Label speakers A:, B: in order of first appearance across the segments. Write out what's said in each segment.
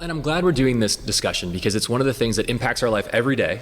A: And I'm glad we're doing this discussion because it's one of the things that impacts our life every day.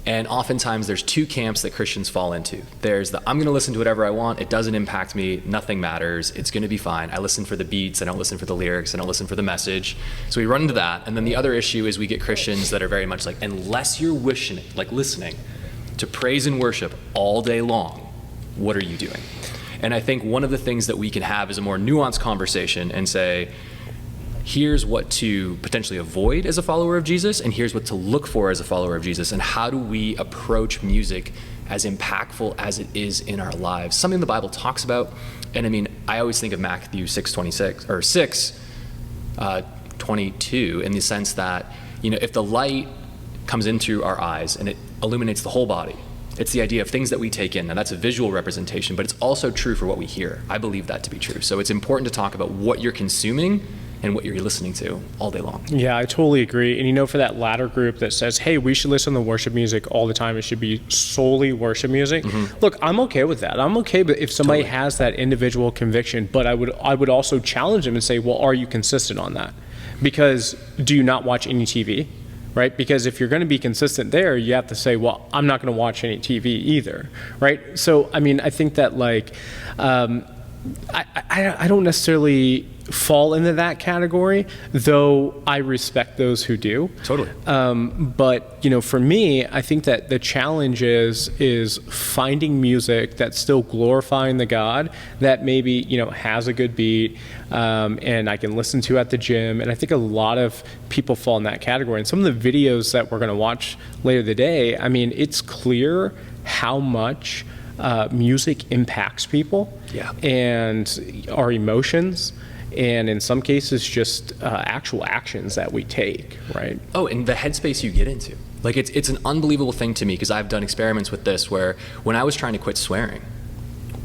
A: And oftentimes there's two camps that Christians fall into. There's the, I'm going to listen to whatever I want. It doesn't impact me. Nothing matters. It's going to be fine. I listen for the beats. I don't listen for the lyrics. I don't listen for the message. So we run into that. And then the other issue is we get Christians that are very much like, unless you're listening to praise and worship all day long, what are you doing? And I think one of the things that we can have is a more nuanced conversation and say, here's what to potentially avoid as a follower of Jesus, and here's what to look for as a follower of Jesus, and how do we approach music as impactful as it is in our lives? Something the Bible talks about, and I mean, I always think of Matthew 6:26 or 6:22 in the sense that, you know, if the light comes into our eyes and it illuminates the whole body, it's the idea of things that we take in. Now that's a visual representation, but it's also true for what we hear. I believe that to be true. So it's important to talk about what you're consuming and what you're listening to all day long.
B: Yeah, I totally agree. And you know, for that latter group that says, hey, we should listen to worship music all the time, it should be solely worship music. Mm-hmm. Look, I'm okay with that. I'm okay if somebody has that individual conviction, but I would also challenge them and say, well, are you consistent on that? Because do you not watch any TV? Right? Because if you're going to be consistent there, you have to say, well, I'm not going to watch any TV either. Right? So, I mean, I think that I don't necessarily fall into that category, though I respect those who do.
A: Totally.
B: But, you know, for me, I think that the challenge is finding music that's still glorifying the God, that maybe, you know, has a good beat, and I can listen to at the gym. And I think a lot of people fall in that category. And some of the videos that we're going to watch later today, I mean, it's clear how much music impacts people and our emotions, and in some cases just actual actions that we take, right?
A: Oh, and the headspace you get into. Like it's an unbelievable thing to me because I've done experiments with this where when I was trying to quit swearing,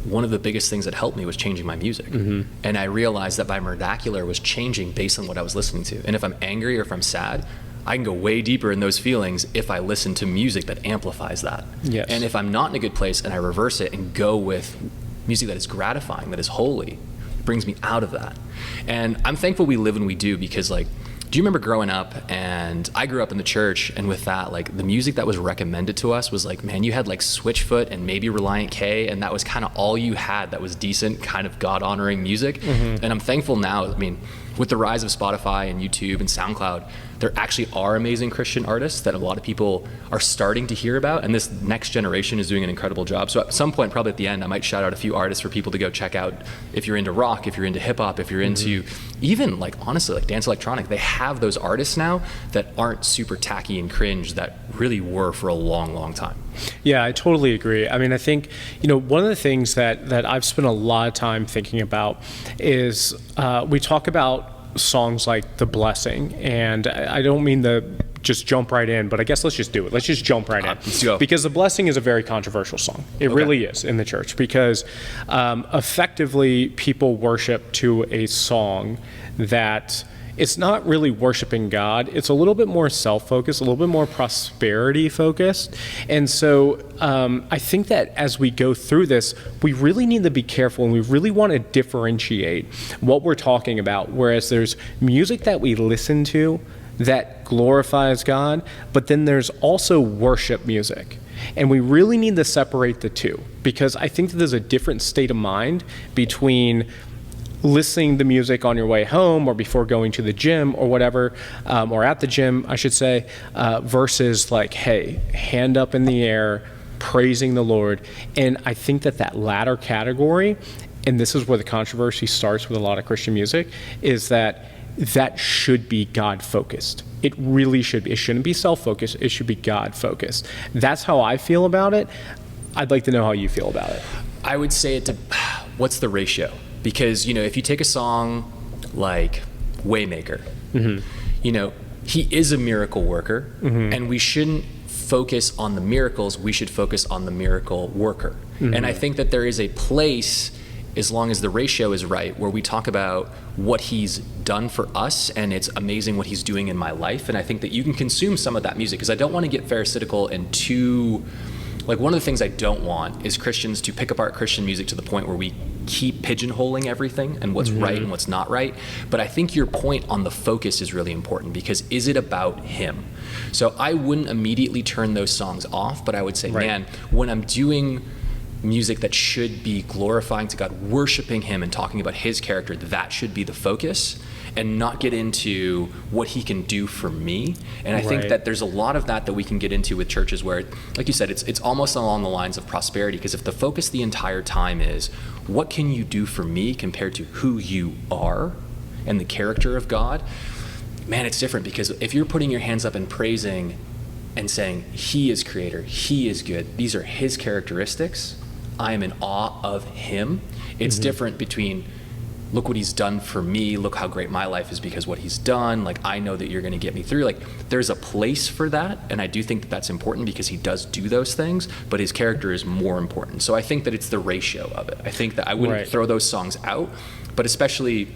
A: one of the biggest things that helped me was changing my music. Mm-hmm. And I realized that my vernacular was changing based on what I was listening to. And if I'm angry or if I'm sad, I can go way deeper in those feelings if I listen to music that amplifies that.
B: Yes.
A: And if I'm not in a good place and I reverse it and go with music that is gratifying, that is holy, it brings me out of that. And I'm thankful we live and we do because, like, do you remember growing up? And I grew up in the church, and with that, like, the music that was recommended to us was like, man, you had like Switchfoot and maybe Reliant K, and that was kind of all you had that was decent, kind of God-honoring music. Mm-hmm. And I'm thankful now, I mean, with the rise of Spotify and YouTube and SoundCloud, there actually are amazing Christian artists that a lot of people are starting to hear about, and this next generation is doing an incredible job. So at some point, probably at the end, I might shout out a few artists for people to go check out. If you're into rock, if you're into hip hop, if you're into even, like, honestly, like dance electronic, they have those artists now that aren't super tacky and cringe that really were for a long, long time.
B: Yeah, I totally agree. I mean, I think, you know, one of the things that I've spent a lot of time thinking about is we talk about songs like The Blessing, and I don't mean to just jump right in, but I guess let's just do it. Let's just jump right in.
A: Let's go.
B: Because The Blessing is a very controversial song. It really is in the church because effectively people worship to a song that it's not really worshiping God. It's a little bit more self-focused, a little bit more prosperity-focused. And so I think that as we go through this, we really need to be careful, and we really want to differentiate what we're talking about. Whereas there's music that we listen to that glorifies God, but then there's also worship music. And we really need to separate the two, because I think that there's a different state of mind between listening to music on your way home or before going to the gym or whatever, or at the gym, I should say, versus like, hey, hand up in the air, praising the Lord. And I think that latter category, and this is where the controversy starts with a lot of Christian music, is that should be God-focused. It really should be. It shouldn't be self-focused. It should be God-focused. That's how I feel about it. I'd like to know how you feel about it.
A: I would say what's the ratio? Because, you know, if you take a song like Waymaker, you know, he is a miracle worker, and we shouldn't focus on the miracles, we should focus on the miracle worker. And I think that there is a place, as long as the ratio is right, where we talk about what he's done for us, and it's amazing what he's doing in my life. And I think that you can consume some of that music, because I don't want to get pharisaical and too Like, one of the things I don't want is Christians to pick apart Christian music to the point where we keep pigeonholing everything and what's right and what's not right. But I think your point on the focus is really important, because is it about him? So I wouldn't immediately turn those songs off, but I would say, man, when I'm doing music that should be glorifying to God, worshiping him and talking about his character, that should be the focus, and not get into what he can do for me. And I think that there's a lot of that we can get into with churches where, like you said, it's almost along the lines of prosperity, because if the focus the entire time is what can you do for me compared to who you are and the character of God, man, it's different. Because if you're putting your hands up and praising and saying he is creator, he is good, these are his characteristics, I am in awe of him, it's different between look what he's done for me, look how great my life is because what he's done, like I know that you're going to get me through. Like, there's a place for that, and I do think that that's important because he does do those things, but his character is more important. So I think that it's the ratio of it. I think that I wouldn't throw those songs out, but especially,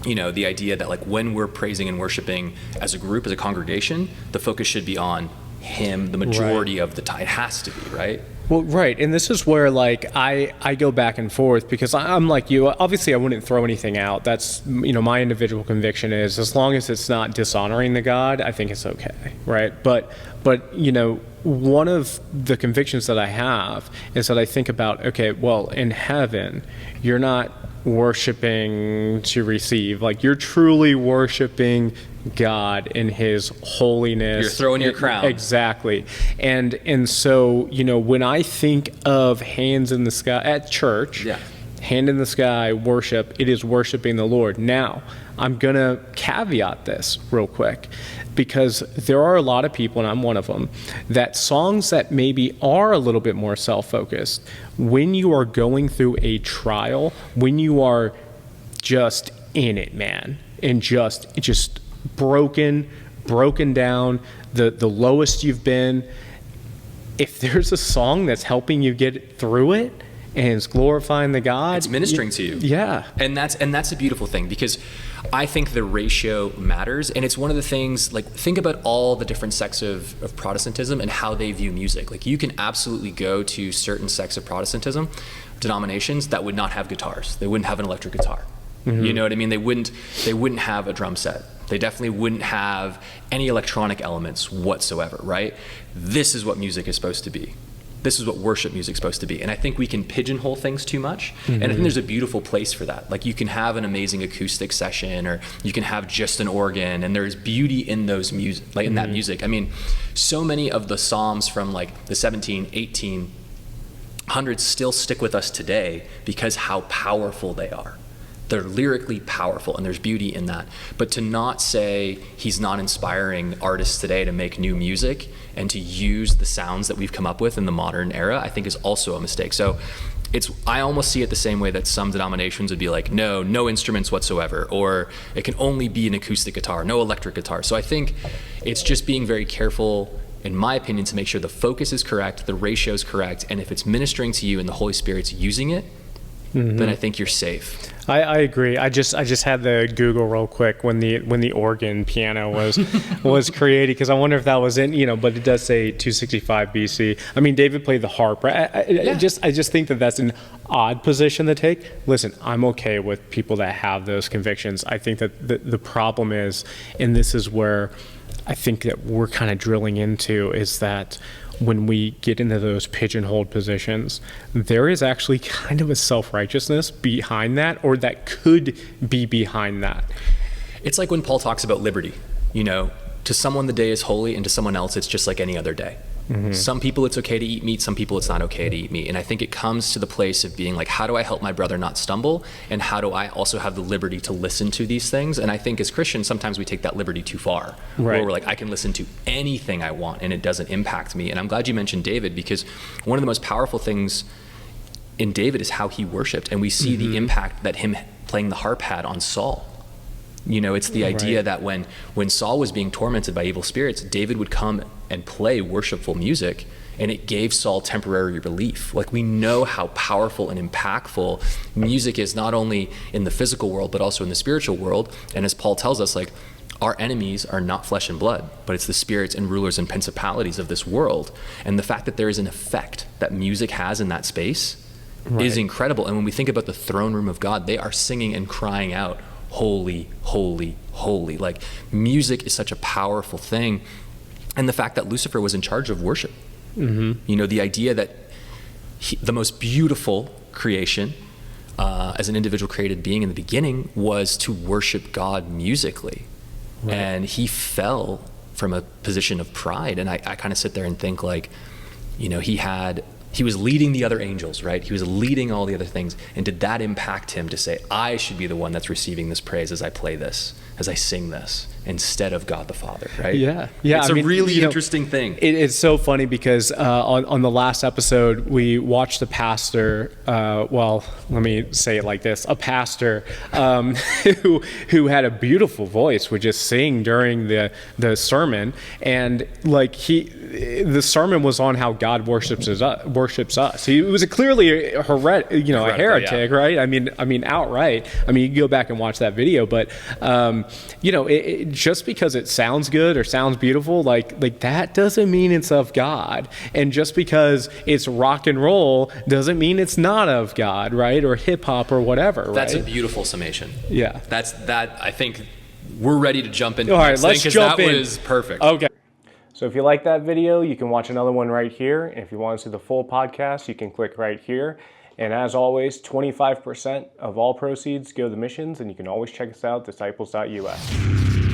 A: you know, the idea that like when we're praising and worshiping as a group, as a congregation, the focus should be on him the majority of the time. It has to be, right?
B: Well, right. And this is where like I go back and forth, because I'm like you. Obviously, I wouldn't throw anything out. That's, you know, my individual conviction is as long as it's not dishonoring the God, I think it's okay, right? But you know, one of the convictions that I have is that I think about, okay, well, in heaven, you're not worshiping to receive. Like, you're truly worshiping God in his holiness.
A: You're throwing your crown.
B: Exactly. And so, you know, when I think of hands in the sky at church, hand in the sky worship, it is worshiping the Lord. Now, I'm going to caveat this real quick, because there are a lot of people, and I'm one of them, that songs that maybe are a little bit more self-focused, when you are going through a trial, when you are just in it, man, and just broken down, the lowest you've been, if there's a song that's helping you get through it and it's glorifying the God,
A: it's ministering to you.
B: Yeah.
A: And that's a beautiful thing, because I think the ratio matters. And it's one of the things, like, think about all the different sects of Protestantism and how they view music. Like, you can absolutely go to certain sects of Protestantism, denominations that would not have guitars. They wouldn't have an electric guitar. You know what I mean? They wouldn't have a drum set. They definitely wouldn't have any electronic elements whatsoever, right? This is what music is supposed to be. This is what worship music is supposed to be. And I think we can pigeonhole things too much. And I think there's a beautiful place for that. Like, you can have an amazing acoustic session, or you can have just an organ, and there's beauty in those music, like in that music. I mean, so many of the Psalms from like the 1800s still stick with us today because how powerful they are. They're lyrically powerful, and there's beauty in that. But to not say he's not inspiring artists today to make new music and to use the sounds that we've come up with in the modern era, I think is also a mistake. So I almost see it the same way that some denominations would be like, no instruments whatsoever, or it can only be an acoustic guitar, no electric guitar. So I think it's just being very careful, in my opinion, to make sure the focus is correct, the ratio is correct, and if it's ministering to you and the Holy Spirit's using it, then I think you're safe.
B: I agree. I just had to Google real quick when the organ piano was created, because I wonder if that was in, you know, but it does say 265 BC. I mean, David played the harp, right? I just think that that's an odd position to take. Listen, I'm okay with people that have those convictions. I think that the problem is, and this is where I think that we're kind of drilling into, is that when we get into those pigeonholed positions, there is actually kind of a self-righteousness behind that, or that could be behind that.
A: It's like when Paul talks about liberty, you know, to someone the day is holy, and to someone else it's just like any other day. Some people it's okay to eat meat, some people it's not okay to eat meat. And I think it comes to the place of being like, how do I help my brother not stumble? And how do I also have the liberty to listen to these things? And I think as Christians, sometimes we take that liberty too far. Where we're like, I can listen to anything I want and it doesn't impact me. And I'm glad you mentioned David, because one of the most powerful things in David is how he worshiped. And we see the impact that him playing the harp had on Saul. You know, it's the idea that when Saul was being tormented by evil spirits, David would come and play worshipful music, and it gave Saul temporary relief. Like, we know how powerful and impactful music is, not only in the physical world, but also in the spiritual world. And as Paul tells us, like, our enemies are not flesh and blood, but it's the spirits and rulers and principalities of this world. And the fact that there is an effect that music has in that space is incredible. And when we think about the throne room of God, they are singing and crying out, holy, holy, holy. Like, music is such a powerful thing. And the fact that Lucifer was in charge of worship, the idea that the most beautiful creation as an individual created being in the beginning was to worship God musically. Right. And he fell from a position of pride. And I kind of sit there and think, like, he was leading the other angels, right? He was leading all the other things. And did that impact him to say, I should be the one that's receiving this praise as I play this, as I sing this, instead of God the Father, right?
B: Yeah.
A: It's a really interesting thing.
B: It's so funny because on the last episode, we watched the pastor, let me say it like this, a pastor who had a beautiful voice, would just sing during the sermon. And like the sermon was on how God worships us. He was clearly a heretic,
A: yeah.
B: right? I mean, outright. I mean, you can go back and watch that video, but just because it sounds good or sounds beautiful, like that doesn't mean it's of God. And just because it's rock and roll doesn't mean it's not of God, right? Or hip hop or whatever.
A: That's
B: right?
A: a beautiful summation.
B: Yeah.
A: I think we're ready to jump into.
B: All right, let's jump in.
A: That was perfect.
B: Okay. So if you like that video, you can watch another one right here. And if you want to see the full podcast, you can click right here. And as always, 25% of all proceeds go to missions, and you can always check us out, disciples.us.